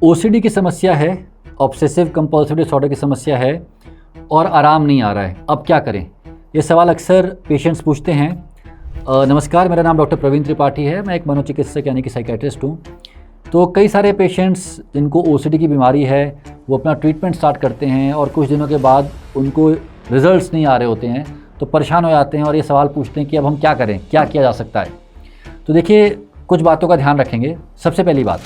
OCD की समस्या है, ऑब्सेसिव कंपल्सिव डिसऑर्डर की समस्या है और आराम नहीं आ रहा है, अब क्या करें? ये सवाल अक्सर पेशेंट्स पूछते हैं। नमस्कार, मेरा नाम डॉक्टर प्रवीण त्रिपाठी है, मैं एक मनोचिकित्सक यानी कि साइकेट्रिस्ट हूँ। तो कई सारे पेशेंट्स जिनको ओसीडी की बीमारी है वो अपना ट्रीटमेंट स्टार्ट करते हैं और कुछ दिनों के बाद उनको रिजल्ट्स नहीं आ रहे होते हैं, तो परेशान हो जाते हैं और ये सवाल पूछते हैं कि अब हम क्या करें, क्या किया जा सकता है। तो देखिए, कुछ बातों का ध्यान रखेंगे। सबसे पहली बात,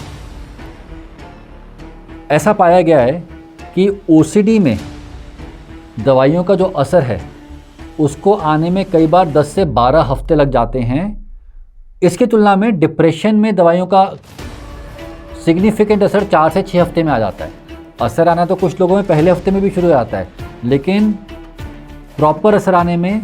ऐसा पाया गया है कि ओसीडी में दवाइयों का जो असर है उसको आने में कई बार 10 से 12 हफ्ते लग जाते हैं। इसकी तुलना में डिप्रेशन में दवाइयों का सिग्निफिकेंट असर 4 से 6 हफ्ते में आ जाता है। असर आना तो कुछ लोगों में पहले हफ्ते में भी शुरू हो जाता है, लेकिन प्रॉपर असर आने में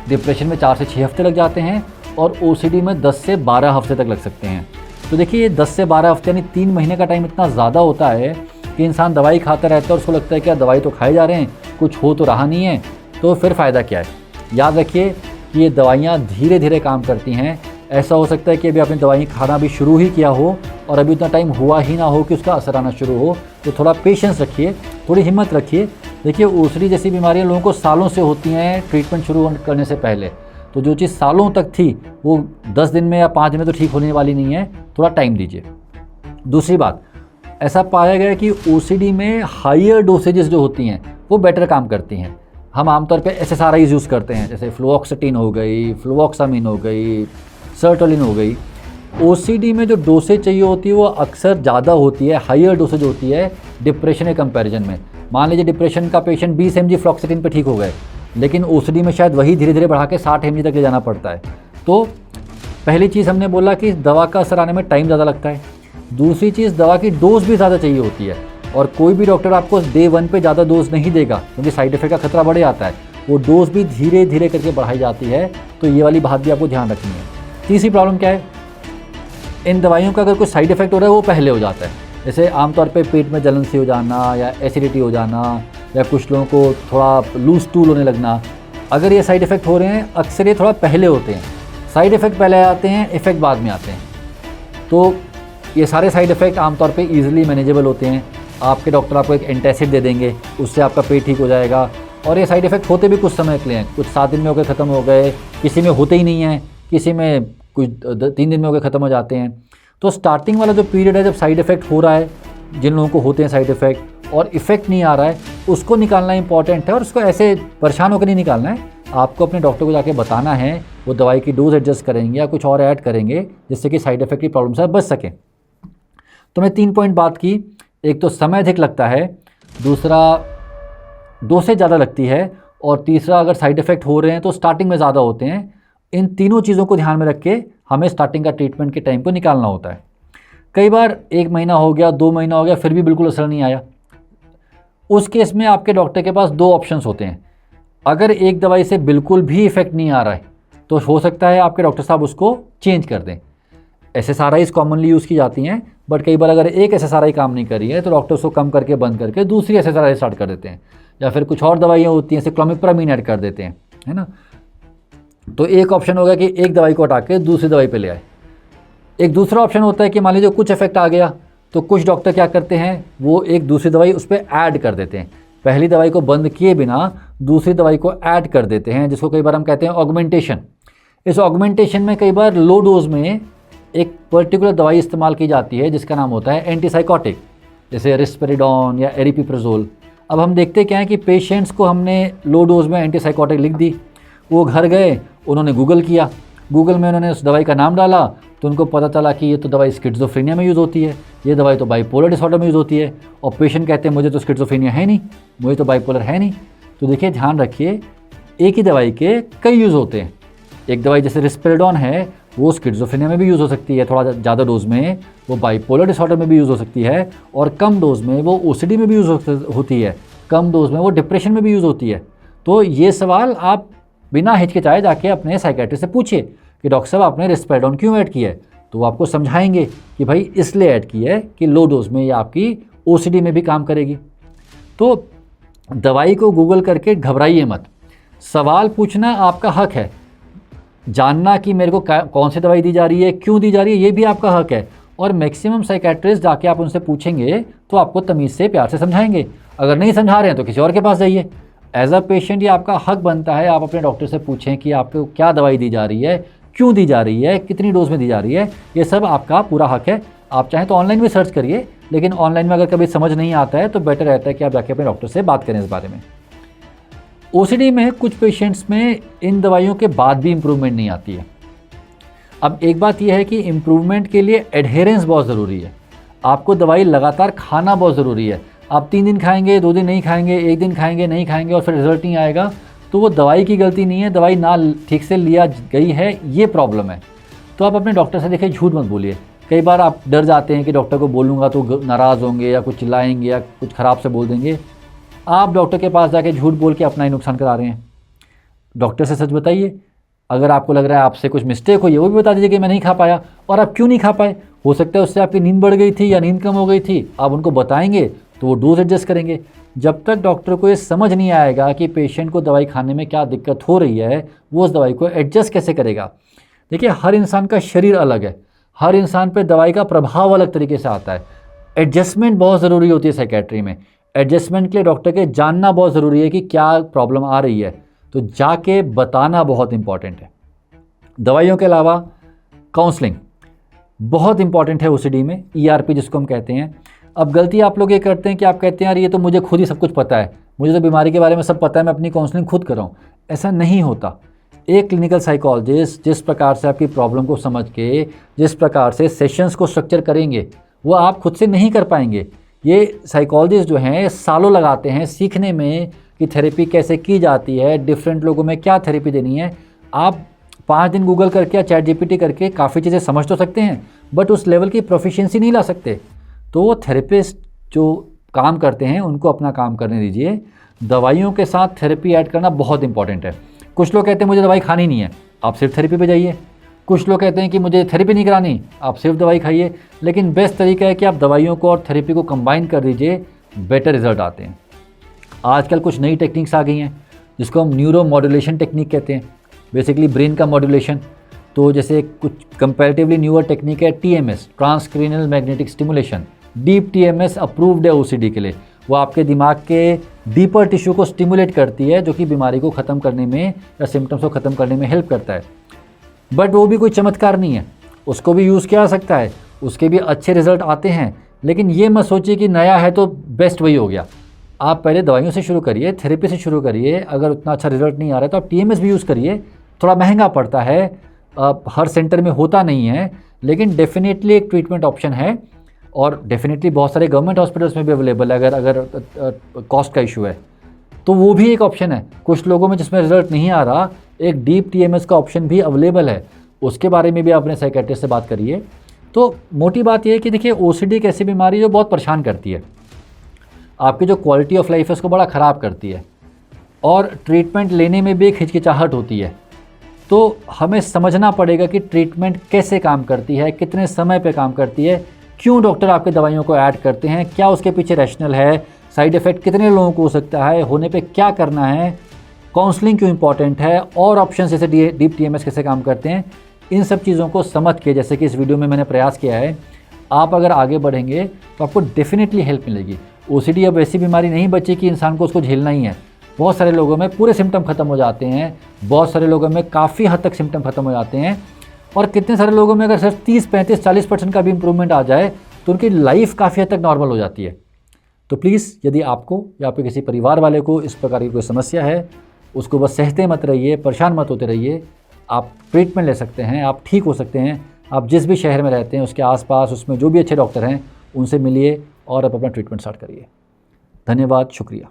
डिप्रेशन में 4 से 6 हफ्ते लग जाते हैं और ओसीडी में 10 से 12 हफ्ते तक लग सकते हैं। तो देखिए, ये 10 से 12 हफ्ते यानी 3 महीने का टाइम इतना ज़्यादा होता है कि इंसान दवाई खाता रहता है और उसको लगता है कि यार दवाई तो खाए जा रहे हैं, कुछ हो तो रहा नहीं है, तो फिर फ़ायदा क्या है। याद रखिए कि ये दवाइयाँ धीरे धीरे काम करती हैं। ऐसा हो सकता है कि अभी आपने दवाई खाना भी शुरू ही किया हो और अभी उतना टाइम हुआ ही ना हो कि उसका असर आना शुरू हो। तो थोड़ा पेशेंस रखिए, थोड़ी हिम्मत रखिए। देखिए, ओसीडी जैसी बीमारियाँ लोगों को सालों से होती हैं ट्रीटमेंट शुरू करने से पहले। तो जो चीज़ सालों तक थी वो 10 दिन में या 5 दिन में तो ठीक होने वाली नहीं है, थोड़ा टाइम दीजिए। दूसरी बात, ऐसा पाया गया कि ओसीडी में हायर डोसेजेस जो होती हैं वो बेटर काम करती हैं। हम आमतौर पे एसएसआरआईज़ यूज़ करते हैं, जैसे फ्लुओक्सेटिन हो गई, फ्लुवोक्सामिन हो गई, सर्टोलिन हो गई। ओसीडी में जो डोसेज चाहिए होती है वो अक्सर ज़्यादा होती है, हायर डोसेज होती है डिप्रेशन के कंपैरिजन में। मान लीजिए डिप्रेशन का पेशेंट 20 mg फ्लॉक्सेटिन पे ठीक हो गए, लेकिन ओसीडी में शायद वही धीरे धीरे बढ़ा के 60 mg तक ले जाना पड़ता है। तो पहली चीज़ हमने बोला कि दवा का असर आने में टाइम ज़्यादा लगता है। दूसरी चीज़, दवा की डोज भी ज़्यादा चाहिए होती है और कोई भी डॉक्टर आपको डे 1 पे ज़्यादा डोज नहीं देगा क्योंकि साइड इफेक्ट का खतरा बढ़ जाता है। वो डोज भी धीरे धीरे करके बढ़ाई जाती है, तो ये वाली बात भी आपको ध्यान रखनी है। तीसरी प्रॉब्लम क्या है, इन दवाइयों का अगर कोई साइड इफेक्ट हो रहा है वो पहले हो जाता है। जैसे आमतौर पे पेट में जलन सी हो जाना या एसिडिटी हो जाना या कुछ लोगों को थोड़ा लूज स्टूल होने लगना, अगर ये साइड इफ़ेक्ट हो रहे हैं अक्सर ये थोड़ा पहले होते हैं। साइड इफ़ेक्ट पहले आते हैं, इफ़ेक्ट बाद में आते हैं। तो ये सारे साइड इफ़ेक्ट आमतौर पे इजीली मैनेजेबल होते हैं। आपके डॉक्टर आपको एक एंटासिड दे देंगे, उससे आपका पेट ठीक हो जाएगा। और ये साइड इफ़ेक्ट होते भी कुछ समय के लिए हैं, कुछ 7 दिन में होकर ख़त्म हो गए, किसी में होते ही नहीं हैं, किसी में कुछ 3 दिन में होकर ख़त्म हो जाते हैं। तो स्टार्टिंग वाला जो पीरियड है जब साइड इफ़ेक्ट हो रहा है, जिन लोगों को होते हैं साइड इफ़ेक्ट और इफ़ेक्ट नहीं आ रहा है, उसको निकालना इंपॉर्टेंट है। और उसको ऐसे परेशान होकर नहीं निकालना है, आपको अपने डॉक्टर को जाके बताना है, वो दवाई की डोज एडजस्ट करेंगे या कुछ और ऐड करेंगे जिससे कि साइड इफ़ेक्ट की प्रॉब्लम से बच सकें। तो मैं 3 पॉइंट बात की, एक तो समय अधिक लगता है, दूसरा डोसेज ज़्यादा लगती है और तीसरा अगर साइड इफ़ेक्ट हो रहे हैं तो स्टार्टिंग में ज़्यादा होते हैं। इन तीनों चीज़ों को ध्यान में रख के हमें स्टार्टिंग का ट्रीटमेंट के टाइम को निकालना होता है। कई बार 1 महीना हो गया, 2 महीना हो गया, फिर भी बिल्कुल असर नहीं आया। उस केस में आपके डॉक्टर के पास 2 ऑप्शंस होते हैं। अगर एक दवाई से बिल्कुल भी इफ़ेक्ट नहीं आ रहा है तो हो सकता है आपके डॉक्टर साहब उसको चेंज कर दें। एसएसआरआईज़ कॉमनली यूज़ की जाती हैं, बट कई बार अगर एक एसएसआरआई काम नहीं कर रही है तो डॉक्टर उसको कम करके बंद करके दूसरी एसएसआरआई स्टार्ट कर देते हैं, या फिर कुछ और दवाइयाँ होती हैं जैसे क्लोमिप्रामीन ऐड कर देते हैं, है ना। तो एक ऑप्शन होगा कि एक दवाई को हटा के दूसरी दवाई पे ले आए। एक दूसरा ऑप्शन होता है कि मान लीजिए कुछ इफेक्ट आ गया तो कुछ डॉक्टर क्या करते हैं, वो एक दूसरी दवाई उस पर ऐड कर देते हैं। पहली दवाई को बंद किए बिना दूसरी दवाई को ऐड कर देते हैं, जिसको कई बार हम कहते हैं ऑगमेंटेशन। इस ऑगमेंटेशन में कई बार लो डोज में एक पर्टिकुलर दवाई इस्तेमाल की जाती है जिसका नाम होता है एंटीसाइकोटिक, जैसे रिस्पेरिडोन या एरिपीप्राजोल। अब हम देखते क्या है कि पेशेंट्स को हमने लो डोज में एंटीसाइकोटिक लिख दी, वो घर गए, उन्होंने गूगल किया, गूगल में उन्होंने उस दवाई का नाम डाला तो उनको पता चला कि ये तो दवाई स्किज़ोफ्रेनिया में यूज़ होती है, ये दवाई तो बाइपोलर डिसऑर्डर में यूज़ होती है। और पेशेंट कहते हैं मुझे तो स्किज़ोफ्रेनिया है नहीं, मुझे तो बाइपोलर है नहीं। तो देखिए, ध्यान रखिए, एक ही दवाई के कई यूज़ होते हैं। एक दवाई जैसे रिस्पेरिडोन है वो स्किज़ोफ्रेनिया में भी यूज़ हो सकती है, थोड़ा ज़्यादा डोज में, वो बाइपोलर डिसऑर्डर में भी यूज़ हो सकती है, और कम डोज में वो ओसीडी में भी यूज़ होती है, कम डोज में वो डिप्रेशन में भी यूज़ होती है। तो ये सवाल आप बिना हिचकिचाए जाके अपने साइकेट्रिस्ट से पूछिए कि डॉक्टर साहब आपने रिस्पेरिडोन क्यों ऐड किया है, तो वो आपको समझाएंगे कि भाई इसलिए ऐड किया है कि लो डोज में ये आपकी ओसीडी में भी काम करेगी। तो दवाई को गूगल करके घबराइए मत, सवाल पूछना आपका हक है, जानना कि मेरे को कौन सी दवाई दी जा रही है, क्यों दी जा रही है, ये भी आपका हक है, और मैक्सिमम साइकेट्रिस्ट जाके आप उनसे पूछेंगे तो आपको तमीज़ से प्यार से समझाएंगे। अगर नहीं समझा रहे हैं तो किसी और के पास जाइए। एज अ पेशेंट ये आपका हक बनता है, आप अपने डॉक्टर से पूछें कि आपको क्या दवाई दी जा रही है, क्यों दी जा रही है, कितनी डोज में दी जा रही है। ये सब आपका पूरा हक है। आप चाहें तो ऑनलाइन भी सर्च करिए, लेकिन ऑनलाइन में अगर कभी समझ नहीं आता है तो बेटर रहता है कि आप जाके अपने डॉक्टर से बात करें इस बारे में। ओसीडी में कुछ पेशेंट्स में इन दवाइयों के बाद भी इम्प्रूवमेंट नहीं आती है। अब एक बात यह है कि इम्प्रूवमेंट के लिए एडहेरेंस बहुत ज़रूरी है। आपको दवाई लगातार खाना बहुत ज़रूरी है। आप 3 दिन खाएंगे, 2 दिन नहीं खाएंगे, 1 दिन खाएंगे, नहीं खाएंगे और फिर रिजल्ट नहीं आएगा, तो वो दवाई की गलती नहीं है, दवाई ना ठीक से लिया गई है, ये प्रॉब्लम है। तो आप अपने डॉक्टर से देखिए, झूठ मत बोलिए। कई बार आप डर जाते हैं कि डॉक्टर को बोलूँगा तो नाराज़ होंगे या कुछ चिल्लाएंगे या कुछ ख़राब से बोल देंगे। आप डॉक्टर के पास जाके झूठ बोल के अपना ही नुकसान करा रहे हैं। डॉक्टर से सच बताइए। अगर आपको लग रहा है आपसे कुछ मिस्टेक हुई है, वो भी बता दीजिए कि मैं नहीं खा पाया, और आप क्यों नहीं खा पाए। हो सकता है उससे आपकी नींद बढ़ गई थी या नींद कम हो गई थी। आप उनको बताएंगे तो वो डोज एडजस्ट करेंगे। जब तक डॉक्टर को ये समझ नहीं आएगा कि पेशेंट को दवाई खाने में क्या दिक्कत हो रही है, वो उस दवाई को एडजस्ट कैसे करेगा। देखिए, हर इंसान का शरीर अलग है, हर इंसान पे दवाई का प्रभाव अलग तरीके से आता है। एडजस्टमेंट बहुत ज़रूरी होती है साइकेट्री में। एडजस्टमेंट के लिए डॉक्टर के जानना बहुत ज़रूरी है कि क्या प्रॉब्लम आ रही है, तो जाके बताना बहुत इंपॉर्टेंट है। दवाइयों के अलावा काउंसलिंग बहुत इंपॉर्टेंट है ओसीडी में, ERP जिसको हम कहते हैं। अब गलती आप लोग ये करते हैं कि आप कहते हैं यार ये तो मुझे खुद ही सब कुछ पता है, मुझे तो बीमारी के बारे में सब पता है, मैं अपनी काउंसलिंग खुद कराऊँ। ऐसा नहीं होता। एक क्लिनिकल साइकोलॉजिस्ट जिस प्रकार से आपकी प्रॉब्लम को समझ के, जिस प्रकार से सेशंस को स्ट्रक्चर करेंगे, वो आप खुद से नहीं कर पाएंगे। ये साइकोलॉजिस्ट जो हैं सालों लगाते हैं सीखने में कि थेरेपी कैसे की जाती है, डिफरेंट लोगों में क्या थेरेपी देनी है। आप 5 दिन गूगल करके या ChatGPT करके काफ़ी चीज़ें समझ तो सकते हैं, बट उस लेवल की प्रोफिशिएंसी नहीं ला सकते। तो वो थेरेपिस्ट जो काम करते हैं उनको अपना काम करने दीजिए। दवाइयों के साथ थेरेपी ऐड करना बहुत इंपॉर्टेंट है। कुछ लोग कहते हैं मुझे दवाई खानी नहीं है, आप सिर्फ थेरेपी पे जाइए। कुछ लोग कहते हैं कि मुझे थेरेपी नहीं करानी, आप सिर्फ दवाई खाइए। लेकिन बेस्ट तरीका है कि आप दवाइयों को और थेरेपी को कंबाइन कर दीजिए, बेटर रिजल्ट आते हैं। आजकल कुछ नई टेक्निक्स आ गई हैं जिसको हम न्यूरो मॉड्यूलेशन टेक्निक कहते हैं, बेसिकली ब्रेन का मॉड्यूलेशन। तो जैसे कुछ कंपैरेटिवली न्यूअर टेक्निक है TMS, transcranial magnetic stimulation. Deep TMS approved है ओसीडी के लिए। वो आपके दिमाग के डीपर टिश्यू को स्टिमुलेट करती है, जो कि बीमारी को ख़त्म करने में या सिम्टम्स को ख़त्म करने में हेल्प करता है। बट वो भी कोई चमत्कार नहीं है, उसको भी यूज़ किया जा सकता है, उसके भी अच्छे रिजल्ट आते हैं। लेकिन ये मत सोचिए कि नया है तो बेस्ट वही हो गया। आप पहले दवाइयों से शुरू करिए, थेरेपी से शुरू करिए। अगर उतना अच्छा रिजल्ट नहीं आ रहा है तो आप TMS भी यूज़ करिए। थोड़ा महंगा पड़ता है, हर सेंटर में होता नहीं है, लेकिन डेफिनेटली एक ट्रीटमेंट ऑप्शन है। और डेफिनेटली बहुत सारे गवर्नमेंट हॉस्पिटल्स में भी अवेलेबल है। अगर कॉस्ट का इशू है तो वो भी एक ऑप्शन है। कुछ लोगों में जिसमें रिजल्ट नहीं आ रहा, एक डीप TMS का ऑप्शन भी अवेलेबल है, उसके बारे में भी आप अपने साइकेट्रिस्ट से बात करिए। तो मोटी बात यह है कि देखिए, OCD एक ऐसी बीमारी जो बहुत परेशान करती है, आपकी जो क्वालिटी ऑफ लाइफ है उसको बड़ा ख़राब करती है, और ट्रीटमेंट लेने में भी एक हिचकिचाहट होती है। तो हमें समझना पड़ेगा कि ट्रीटमेंट कैसे काम करती है, कितने समय पे काम करती है, क्यों डॉक्टर आपके दवाइयों को ऐड करते हैं, क्या उसके पीछे रैशनल है, साइड इफ़ेक्ट कितने लोगों को हो सकता है, होने पे क्या करना है, काउंसलिंग क्यों इंपॉर्टेंट है, और ऑप्शन जैसे डीप TMS कैसे काम करते हैं। इन सब चीज़ों को समझ के, जैसे कि इस वीडियो में मैंने प्रयास किया है, आप अगर आगे बढ़ेंगे तो आपको डेफिनेटली हेल्प मिलेगी। OCD अब ऐसी बीमारी नहीं बची कि इंसान को उसको झेलना ही है। बहुत सारे लोगों में पूरे सिम्टम ख़त्म हो जाते हैं, बहुत सारे लोगों में काफ़ी हद तक सिम्टम ख़त्म हो जाते हैं, और कितने सारे लोगों में अगर सिर्फ 30, 35, 40% का भी इम्प्रूवमेंट आ जाए तो उनकी लाइफ काफ़ी हद तक नॉर्मल हो जाती है। तो प्लीज़, यदि आपको या आपके किसी परिवार वाले को इस प्रकार की कोई समस्या है, उसको बस सहते मत रहिए, परेशान मत होते रहिए। आप ट्रीटमेंट ले सकते हैं, आप ठीक हो सकते हैं। आप जिस भी शहर में रहते हैं उसके आसपास, उसमें जो भी अच्छे डॉक्टर हैं उनसे मिलिए और आप अपना ट्रीटमेंट स्टार्ट करिए। धन्यवाद, शुक्रिया।